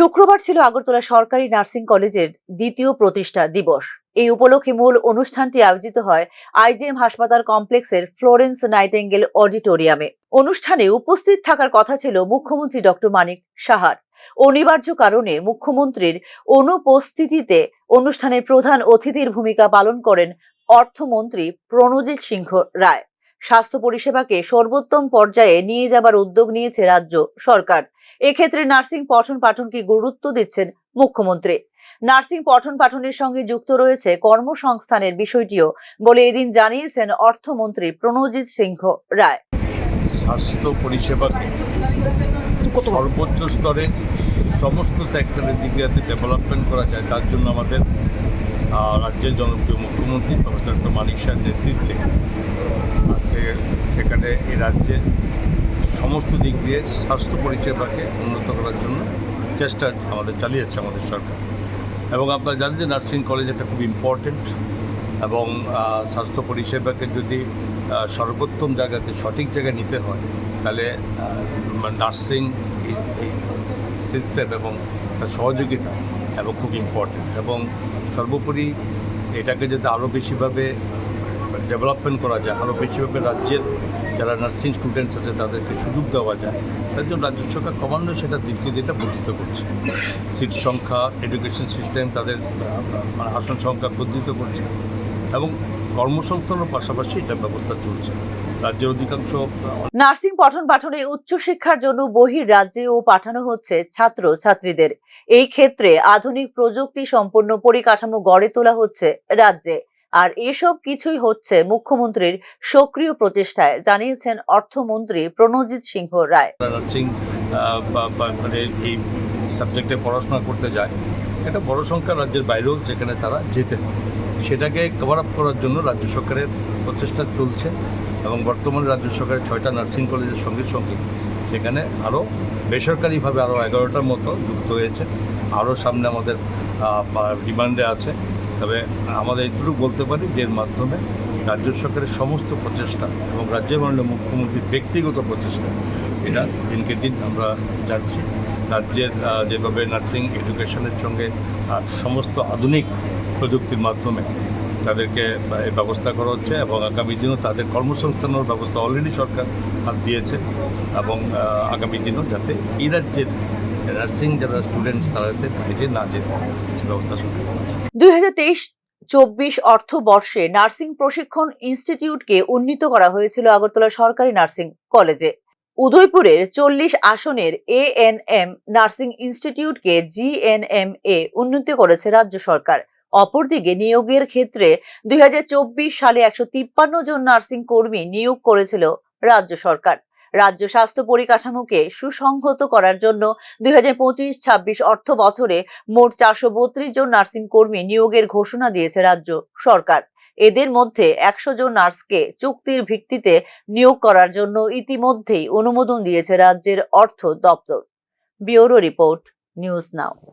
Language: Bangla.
শুক্রবার ছিল আগরতলা সরকারি নার্সিং কলেজের দ্বিতীয় প্রতিষ্ঠা দিবস। এই উপলক্ষে মূল অনুষ্ঠানটি আয়োজিত হয় আইজিএম হাসপাতাল কমপ্লেক্সের ফ্লোরেন্স নাইটেঙ্গেল অডিটোরিয়ামে। অনুষ্ঠানে উপস্থিত থাকার কথা ছিল মুখ্যমন্ত্রী ডক্টর মানিক সাহার। অনিবার্য কারণে মুখ্যমন্ত্রীর অনুপস্থিতিতে অনুষ্ঠানের প্রধান অতিথির ভূমিকা পালন করেন অর্থমন্ত্রী প্রণজিৎ সিংহ রায়। স্বাস্থ্য পরিষেবাকে সর্বোত্তম পর্যায়ে নিয়ে যাবার উদ্যোগ নিয়েছে রাজ্য সরকার। এক্ষেত্রে নার্সিং পঠন পাঠনকে গুরুত্ব দিচ্ছেন মুখ্যমন্ত্রী। নার্সিং পঠন পাঠনের সঙ্গে যুক্ত রয়েছে কর্মসংস্থানের বিষয়টিও বলে এদিন জানিয়েছেন অর্থমন্ত্রী প্রণজিৎ সিংহ রায়। স্বাস্থ্য পরিষেবাকে সর্বোচ্চ স্তরে সমস্ত সেক্টরের দিকে যাতে ডেভেলপমেন্ট করা যায়, তার জন্য আমাদের রাজ্যের জনপ্রিয় মুখ্যমন্ত্রী প্রফেসর ডক্টর মানিক সাহের নেতৃত্বে আজকে সেখানে এই রাজ্যে সমস্ত দিক দিয়ে স্বাস্থ্য পরিষেবাকে উন্নত করার জন্য চেষ্টা আমাদের চালিয়েছে আমাদের সরকার। এবং আপনারা জানেন যে নার্সিং কলেজ একটা খুব ইম্পর্টেন্ট, এবং স্বাস্থ্য পরিষেবাকে যদি সর্বোত্তম জায়গাতে সঠিক জায়গায় নিতে হয়, তাহলে নার্সিং সিস্টেম এবং সহযোগিতা এবং খুব ইম্পর্টেন্ট। এবং সর্বোপরি এটাকে যাতে আরও বেশিভাবে ডেভেলপমেন্ট করা যায়, আরও বেশিভাবে রাজ্যের যারা নার্সিং স্টুডেন্টস আছে তাদেরকে সুযোগ দেওয়া যায়, তার জন্য রাজ্য সরকার ক্রমান্বয়ে সেটা দিকে যেটা বর্ধিত করছে। সিট সংখ্যা, এডুকেশন সিস্টেম, তাদের আসন সংখ্যা বর্ধিত করছে, এবং কর্মসংস্থানের পাশাপাশি এটা ব্যবস্থা চলছে রাজ্যের অধিকাংশ। নার্সিং পঠন পাঠনে উচ্চশিক্ষার জন্য বহির রাজ্যেও পাঠানো হচ্ছে ছাত্র ছাত্রীদের। এই ক্ষেত্রে আধুনিক প্রযুক্তি সম্পন্ন পরিকাঠামো গড়ে তোলা হচ্ছে রাজ্যে। আর এসব কিছুই হচ্ছে মুখ্যমন্ত্রীর সক্রিয় প্রচেষ্টায়, জানিয়েছেন অর্থমন্ত্রী প্রণজিৎ সিংহ রায়। নার্সিং মানে এই সাবজেক্টে পড়াশোনা করতে যায়, এটা বড় সংখ্যা রাজ্যের বাইরেও যেখানে তারা যেতে হয়, সেটাকে কভার আপ করার জন্য রাজ্য সরকারের প্রচেষ্টা চলছে। এবং বর্তমানে রাজ্য সরকারের 6টা নার্সিং কলেজের সঙ্গে সঙ্গে সেখানে আরও বেসরকারিভাবে আরও 11টার মতো যুক্ত হয়েছে। আরও সামনে আমাদের ডিমান্ডে আছে। তবে আমাদের এটুকু বলতে পারি যে এর মাধ্যমে রাজ্য সরকারের সমস্ত প্রচেষ্টা এবং রাজ্যের মাননীয় মুখ্যমন্ত্রীর ব্যক্তিগত প্রচেষ্টা, এটা দিনকে দিন আমরা যাচ্ছি। রাজ্যের যেভাবে নার্সিং এডুকেশনের সঙ্গে সমস্ত আধুনিক প্রযুক্তির মাধ্যমে তাদেরকে ব্যবস্থা করা হচ্ছে, এবং আগামী দিনও তাদের কর্মসংস্থানের ব্যবস্থা অলরেডি সরকার হাত দিয়েছে, এবং আগামী দিনও যাতে এই রাজ্যের নার্সিং যারা স্টুডেন্টস তারা যাতে বাইরে না যেতে ব্যবস্থা শুরু। 2023-24 অর্থবর্ষে নার্সিং প্রশিক্ষণ ইনস্টিটিউটকে উন্নীত করা হয়েছিল আগরতলা সরকারি নার্সিং কলেজে। উদয়পুরের 40 আসনের ANM নার্সিং ইনস্টিটিউটকে GNMA উন্নীত করেছে রাজ্য সরকার। অপরদিকে নিয়োগের ক্ষেত্রে 2024 সালে 153 জন নার্সিং কর্মী নিয়োগ করেছিল রাজ্য সরকার। রাজ্য স্বাস্থ্য পরিকাঠামোকে সুসংহত করার জন্য 2025-26 অর্থ বছরে মোট 432 জন নার্সিং কর্মী নিয়োগের ঘোষণা দিয়েছে রাজ্য সরকার। এদের মধ্যে 100 জন নার্সকে চুক্তির ভিত্তিতে নিয়োগ করার জন্য ইতিমধ্যেই অনুমোদন দিয়েছে রাজ্যের অর্থ দপ্তর। Bureau report, news now.